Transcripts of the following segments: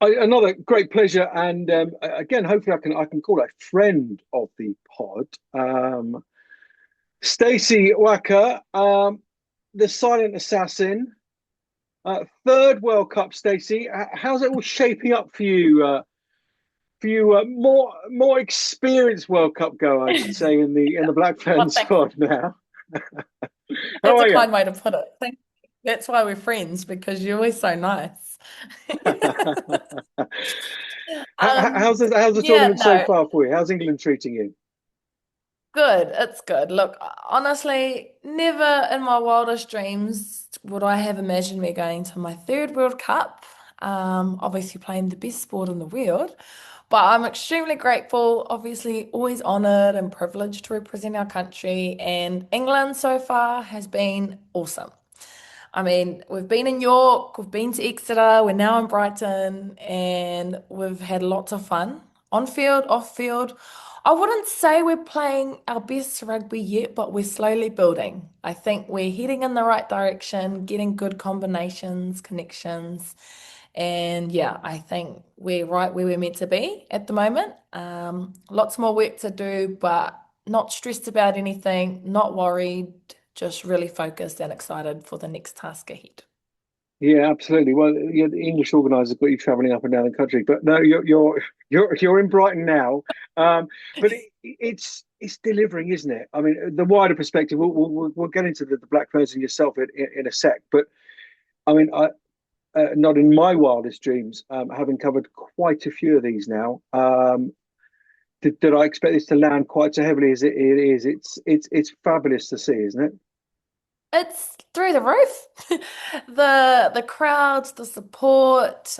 Another great pleasure, and again, hopefully, I can call a friend of the pod, Stacey Waaka, the silent assassin. Third World Cup, Stacey. How's it all shaping up for you? More experienced World Cup go, I should say, in the Black Well, Ferns thank you. squad now. How That's a are you? kind way to put it. Thank you. That's why we're friends because you're always so nice. How's Um, the yeah, tournament so no, far for you? How's England treating you? good. It's good. Look, honestly, never in my wildest dreams would I have imagined me going to my third World Cup. Obviously playing the best sport in the world. But I'm extremely grateful, obviously, always honoured and privileged to represent our country. And England so far has been awesome. I mean, we've been in York, we've been to Exeter, we're now in Brighton, and we've had lots of fun on field, off field. I wouldn't say we're playing our best rugby yet, but we're slowly building. I think we're heading in the right direction, getting good combinations, connections. And yeah, I think we're right where we're meant to be at the moment. Lots more work to do, but not stressed about anything, not worried, just really focused and excited for the next task ahead. Yeah, absolutely. Well, yeah, the English organisers got you travelling up and down the country, but no, you're in Brighton now. But it's delivering, isn't it? I mean, the wider perspective. We'll get into the Black Ferns and yourself in a sec. But I mean, not in my wildest dreams, having covered quite a few of these now. Did I expect this to land quite so heavily as it is? It's fabulous to see, isn't it? It's through the roof. The crowds, the support,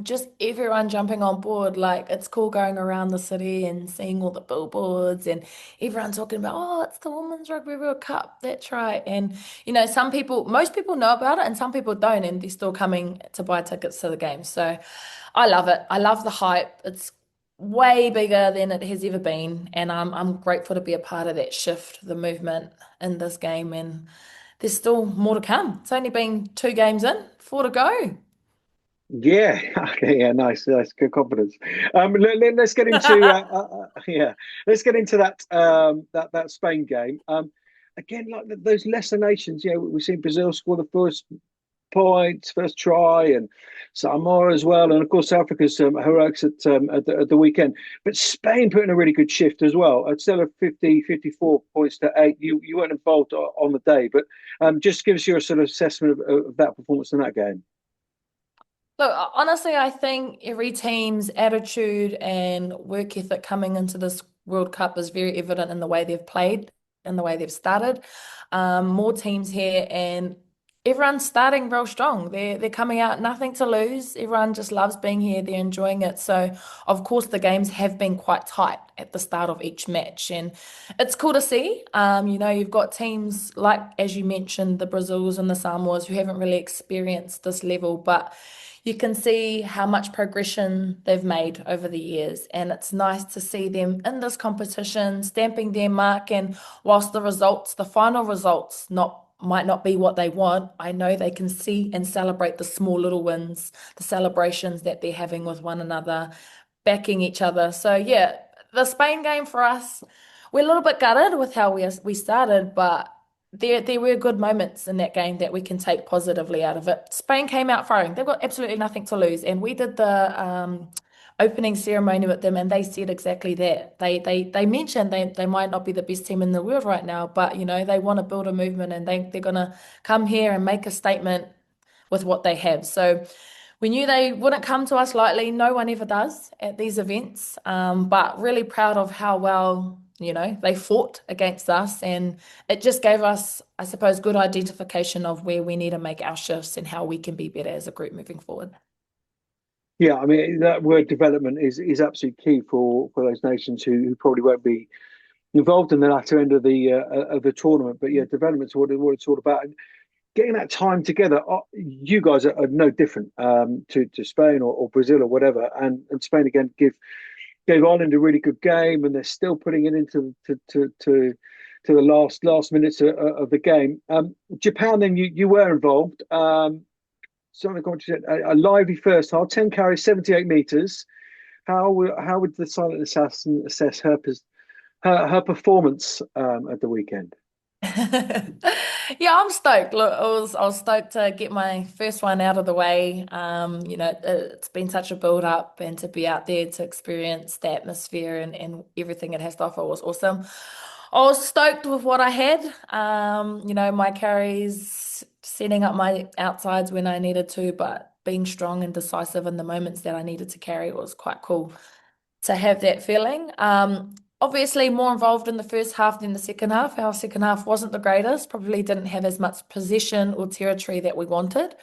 just everyone jumping on board. Like it's cool going around the city and seeing all the billboards and everyone talking about, oh, it's the Women's Rugby World Cup. That's right. And some people, most people know about it and some people don't, and they're still coming to buy tickets to the game. So I love it. I love the hype. It's way bigger than it has ever been, and I'm grateful to be a part of that shift, the movement in this game, and there's still more to come. It's only been two games in, four to go. Yeah. Okay. Yeah. Nice. Nice. Good confidence. Let's get into yeah. Let's get into that Spain game. Again, like those lesser nations. We've seen Brazil score the first points, first try, and Samoa as well, and of course South Africa's heroics at the weekend. But Spain put in a really good shift as well. Instead of 54 points to 8, you weren't involved on the day, but just give us your sort of assessment of that performance in that game. Look, honestly, I think every team's attitude and work ethic coming into this World Cup is very evident in the way they've played and the way they've started. More teams here, and everyone's starting real strong. They're coming out nothing to lose. Everyone just loves being here. They're enjoying it. So, of course, the games have been quite tight at the start of each match, and it's cool to see. You've got teams like, as you mentioned, the Brazils and the Samoas who haven't really experienced this level, but you can see how much progression they've made over the years. And it's nice to see them in this competition, stamping their mark. And whilst the final results might not be what they want, I know they can see and celebrate the small little wins, the celebrations that they're having with one another, backing each other. So yeah, the Spain game for us, we're a little bit gutted with how we started, but there were good moments in that game that we can take positively out of it. Spain came out firing. They've got absolutely nothing to lose. And we did the opening ceremony with them and they said exactly that. They mentioned they might not be the best team in the world right now, but they want to build a movement and they're gonna come here and make a statement with what they have. So we knew they wouldn't come to us lightly. No one ever does at these events. But really proud of how well, they fought against us. And it just gave us, I suppose, good identification of where we need to make our shifts and how we can be better as a group moving forward. Yeah, I mean that word development is absolutely key for those nations who probably won't be involved in the latter end of the tournament. But yeah, development's what it's all about. Getting that time together. You guys are no different to Spain or Brazil or whatever, and Spain again gave Ireland a really good game, and they're still putting it into to the last minutes of the game. Japan, then you were involved. Someone commented a lively first half, 10 carries, 78 meters. How would the silent assassin assess her performance at the weekend? Yeah, I'm stoked. Look, I was stoked to get my first one out of the way. It's been such a build up, and to be out there to experience the atmosphere and everything it has to offer was awesome. I was stoked with what I had. My carries, setting up my outsides when I needed to, but being strong and decisive in the moments that I needed to carry was quite cool to have that feeling. Obviously, more involved in the first half than the second half. Our second half wasn't the greatest, probably didn't have as much possession or territory that we wanted.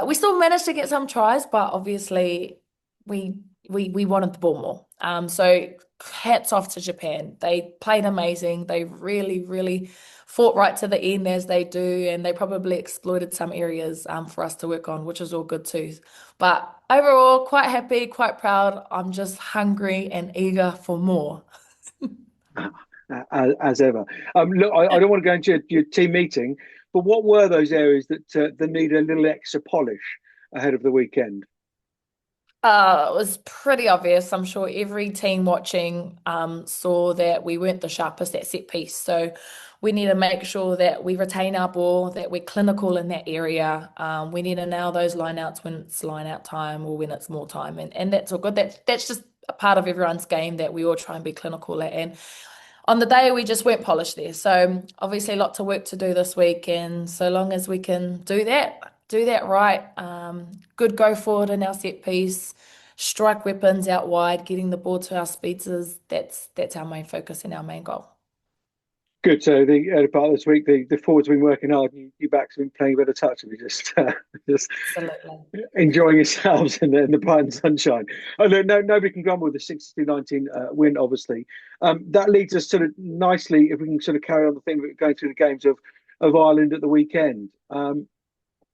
We still managed to get some tries, but obviously we we wanted the ball more. So hats off to Japan. They played amazing. They really, really fought right to the end as they do, and they probably exploited some areas for us to work on, which is all good too. But overall, quite happy, quite proud. I'm just hungry and eager for more. As ever. Look, I don't want to go into your team meeting, but what were those areas that need a little extra polish ahead of the weekend? It was pretty obvious. I'm sure every team watching saw that we weren't the sharpest at set piece. So we need to make sure that we retain our ball, that we're clinical in that area. We need to nail those line outs when it's line out time or when it's more time. And that's all good. That's just a part of everyone's game that we all try and be clinical at. And on the day we just weren't polished there. So obviously lots of work to do this week, and so long as we can do that right, good go forward in our set piece, strike weapons out wide, getting the ball to our speedsters. That's our main focus and our main goal. Good. So the early part of this week, the forwards have been working hard. You backs have been playing a bit of touch, and we just Absolutely. enjoying yourselves in the bright and sunshine. Oh no, nobody can grumble with the 62-19 win. Obviously, that leads us sort of nicely if we can sort of carry on the thing going through the games of Ireland at the weekend.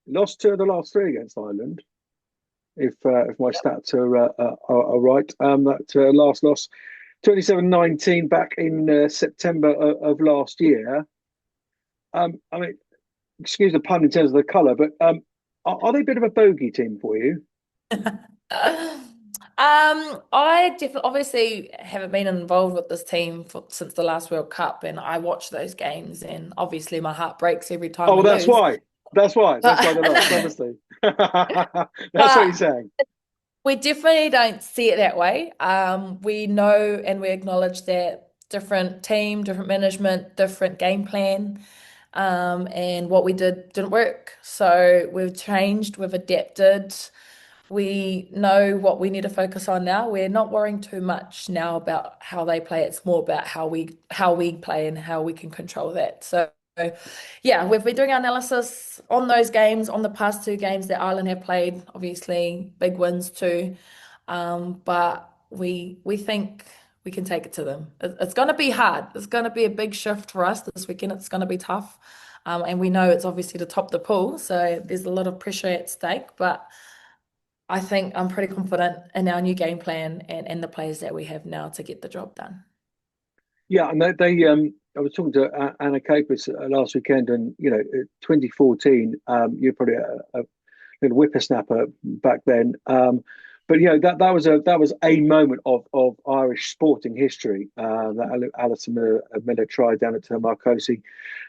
Lost two of the last three against Ireland. If my stats are right, that last loss 27-19 back in September of last year. I mean, excuse the pun in terms of the colour, but are they a bit of a bogey team for you? I definitely obviously haven't been involved with this team since the last World Cup, and I watch those games, and obviously my heart breaks every time Oh, we that's lose. why. That's why. That's why they lost. But Obviously, that's what you're but saying. we definitely don't see it that way. We know and we acknowledge that different team, different management, different game plan, and what we did didn't work. So we've changed, we've adapted. We know what we need to focus on now. We're not worrying too much now about how they play. It's more about how we play and how we can control that. So yeah, we've been doing our analysis on those games, on the past two games that Ireland have played, obviously big wins too. But we think we can take it to them. It's going to be hard. It's going to be a big shift for us this weekend. It's going to be tough. And we know it's obviously to top the pool, so there's a lot of pressure at stake. But I think I'm pretty confident in our new game plan and the players that we have now to get the job done. Yeah, and I was talking to Anna Capers last weekend, and 2014, you're probably a little whippersnapper back then. But that was a moment of Irish sporting history that Alison Miller tried down at Marcosi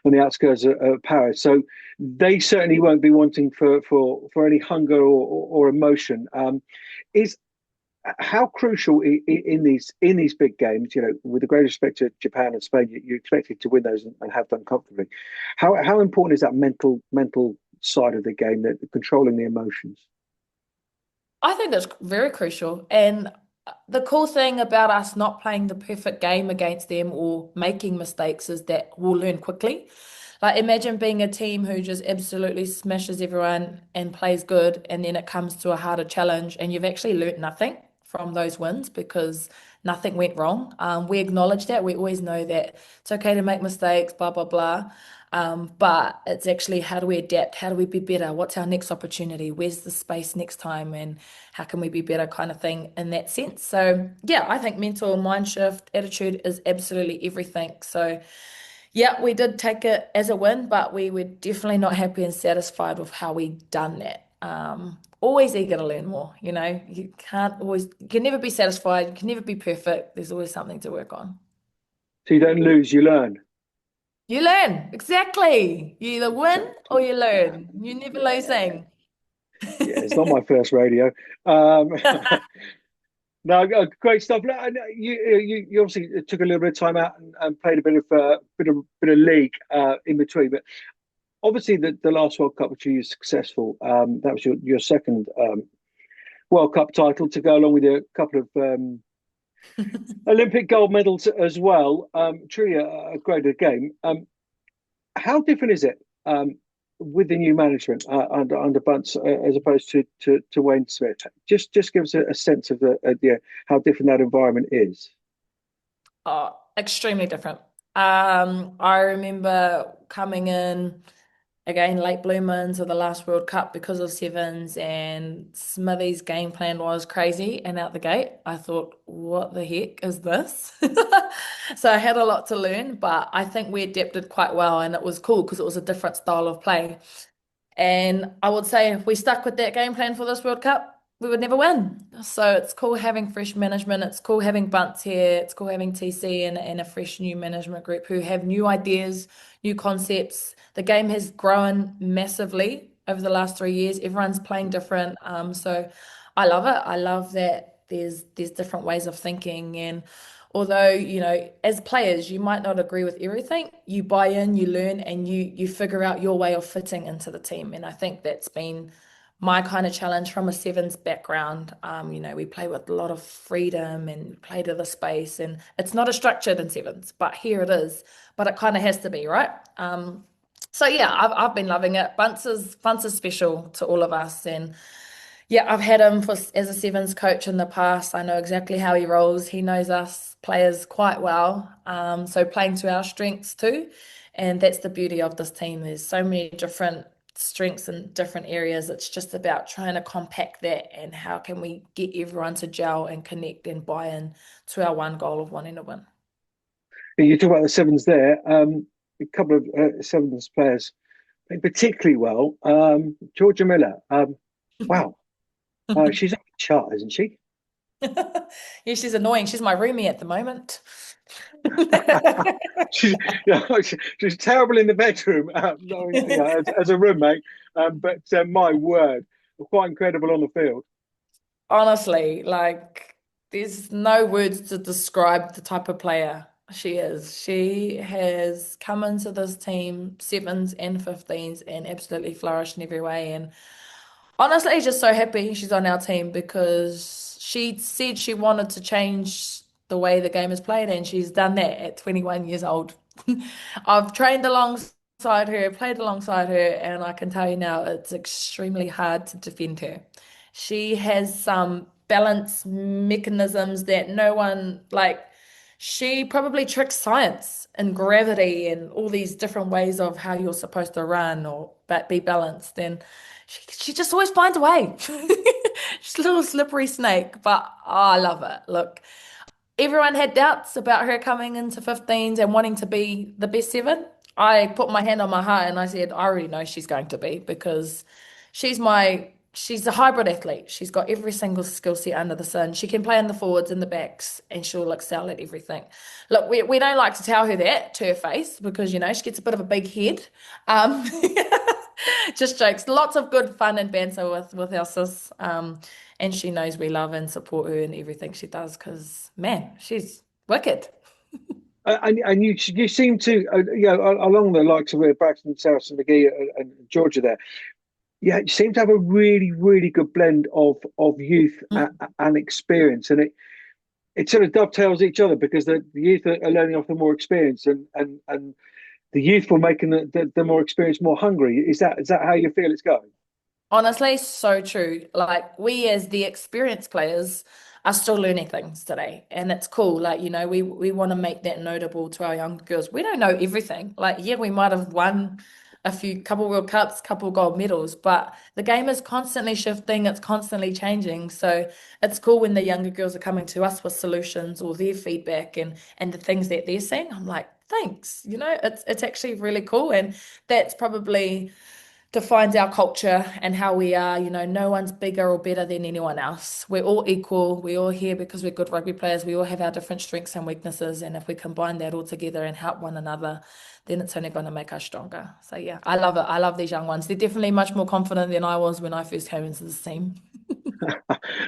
on the outskirts of Paris. So they certainly won't be wanting for any hunger or emotion. Is how crucial in these big games, with the great respect to Japan and Spain, you expected to win those and have done comfortably. How important is that mental side of the game, that controlling the emotions? I think that's very crucial. And the cool thing about us not playing the perfect game against them or making mistakes is that we'll learn quickly. Like imagine being a team who just absolutely smashes everyone and plays good, and then it comes to a harder challenge and you've actually learnt nothing from those wins because nothing went wrong. We acknowledge that. We always know that it's okay to make mistakes, blah, blah, blah. But it's actually how do we adapt? How do we be better? What's our next opportunity? Where's the space next time? And how can we be better kind of thing in that sense? So yeah, I think mental mind shift, attitude is absolutely everything. So yeah, we did take it as a win, but we were definitely not happy and satisfied with how we done that. Always eager to learn more. You can never be satisfied, you can never be perfect. There's always something to work on. So you don't lose, you learn. You learn, exactly. You either win or Exactly. you Yeah. learn. You're never Yeah. losing. Yeah. It's not my first radio. Um, no, great stuff. Look, you obviously took a little bit of time out and played a bit of league in between, but obviously the last World Cup, which you was successful, that was your second World Cup title to go along with a couple of Olympic gold medals as well. Truly a great game. How different is it with the new management under Bunce as opposed to Wayne Smith? Just give us a sense of how different that environment is. Oh, extremely different. I remember coming in again late bloomers of the last World Cup because of sevens, and Smithy's game plan was crazy and out the gate. I thought, what the heck is this? So I had a lot to learn, but I think we adapted quite well, and it was cool because it was a different style of play. And I would say if we stuck with that game plan for this World Cup, we would never win. So it's cool having fresh management. It's cool having Bunts here. It's cool having TC and a fresh new management group who have new ideas, new concepts. The game has grown massively over the last 3 years. Everyone's playing different. So I love it. I love that there's different ways of thinking. And although, as players, you might not agree with everything, you buy in, you learn, and you figure out your way of fitting into the team. And I think that's been my kind of challenge from a sevens background. We play with a lot of freedom and play to the space, and it's not as structured in sevens, but here it is. But it kind of has to be, right? So yeah, I've been loving it. Bunce is special to all of us, and yeah, I've had him as a sevens coach in the past. I know exactly how he rolls. He knows us players quite well. So playing to our strengths too. And that's the beauty of this team. There's so many different strengths in different areas. It's just about trying to compact that and how can we get everyone to gel and connect and buy in to our one goal of wanting to win. You talk about the sevens there. A couple of sevens players playing particularly well. Georgia Miller. Wow, she's off the chart, isn't she? Yeah, she's annoying. She's my roomie at the moment. she's, she's terrible in the bedroom, as a roommate. But my word, quite incredible on the field. Honestly, like there's no words to describe the type of player she is. She has come into this team sevens and 15s and absolutely flourished in every way. And honestly, just so happy she's on our team because she said she wanted to change the way the game is played, and she's done that at 21 years old. I've trained alongside her, played alongside her, and I can tell you now it's extremely hard to defend her. She has some balance mechanisms that no one like. She probably tricks science and gravity and all these different ways of how you're supposed to run or be balanced. And she just always finds a way. She's a little slippery snake, but I love it. Look, everyone had doubts about her coming into 15s and wanting to be the best seven. I put my hand on my heart and I said, I already know she's going to be because she's a hybrid athlete. She's got every single skill set under the sun. She can play in the forwards and the backs and she'll excel at everything. Look, we don't like to tell her that to her face because, she gets a bit of a big head. Um, just jokes. Lots of good fun and banter with our sis. And she knows we love and support her in everything she does because, man, she's wicked. And you seem to along the likes of Braxton, Saracen, McGee, and Georgia there. Yeah, you seem to have a really good blend of youth and experience, and it sort of dovetails each other because the youth are learning off the more experience, and the youth will making the more experience more hungry. Is that how you feel it's going? Honestly, so true. Like we as the experienced players are still learning things today. And it's cool. Like, we want to make that notable to our young girls. We don't know everything. Like, yeah, we might have won couple World Cups, couple gold medals, but the game is constantly shifting, it's constantly changing. So it's cool when the younger girls are coming to us with solutions or their feedback and the things that they're seeing. I'm like, thanks. It's actually really cool. And that's probably defines our culture and how we are. You know, no one's bigger or better than anyone else. We're all equal. We're all here because we're good rugby players. We all have our different strengths and weaknesses. And if we combine that all together and help one another, then it's only going to make us stronger. So yeah, I love it. I love these young ones. They're definitely much more confident than I was when I first came into this team.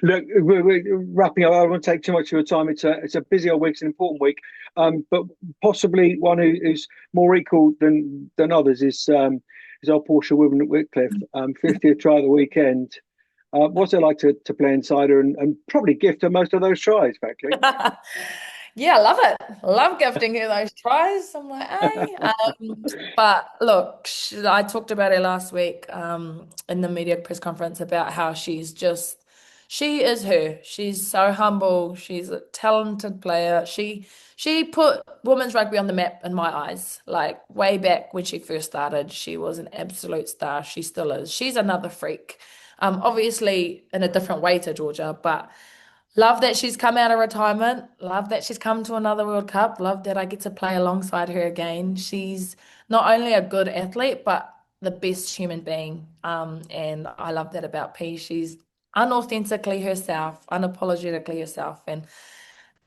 Look, we're wrapping up. I don't want to take too much of your time. It's a busy old week. It's an important week, but possibly one who's more equal than others is our Portia Whitcliffe, 50th try of the weekend. What's it like to play inside her and probably gift her most of those tries, frankly? Yeah, I love it. Love gifting her those tries. I'm like, hey. But look, I talked about her last week in the media press conference about how she is her. She's so humble. She's a talented player. She put women's rugby on the map in my eyes. Like way back when she first started, she was an absolute star. She still is. She's another freak. Obviously in a different way to Georgia, but love that she's come out of retirement. Love that she's come to another World Cup. Love that I get to play alongside her again. She's not only a good athlete, but the best human being. And I love that about P. She's unauthentically herself, unapologetically herself. And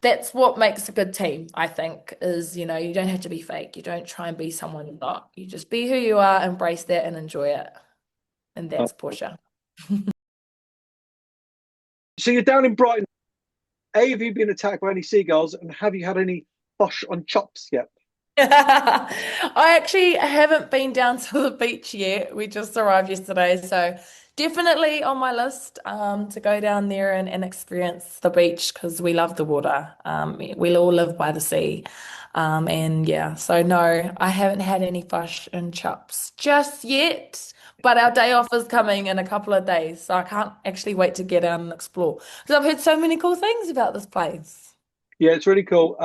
that's what makes a good team, I think, is, you know, you don't have to be fake. You don't try and be someone you're not. You just be who you are, embrace that and enjoy it. And that's Portia. So you're down in Brighton. Have you been attacked by any seagulls, and have you had any bosh on chops yet? I actually haven't been down to the beach yet. We just arrived yesterday, so definitely on my list to go down there and experience the beach because we love the water. We all live by the sea. And yeah, so no, I haven't had any fish and chops just yet. But our day off is coming in a couple of days, so I can't actually wait to get out and explore because I've heard so many cool things about this place. Yeah, it's really cool.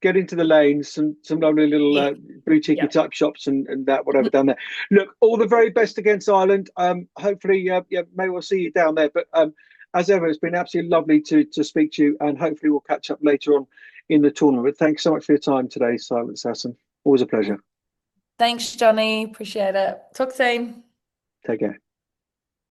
Get into the lanes, some lovely little Yeah, boutique yeah. type shops and that whatever down there. Look, all the very best against Ireland. Hopefully, yeah, maybe we'll see you down there. But as ever, it's been absolutely lovely to speak to you, and hopefully we'll catch up later on in the tournament. But thanks so much for your time today, Silent Assassin. Always a pleasure. Thanks, Johnny. Appreciate it. Talk soon. Take care.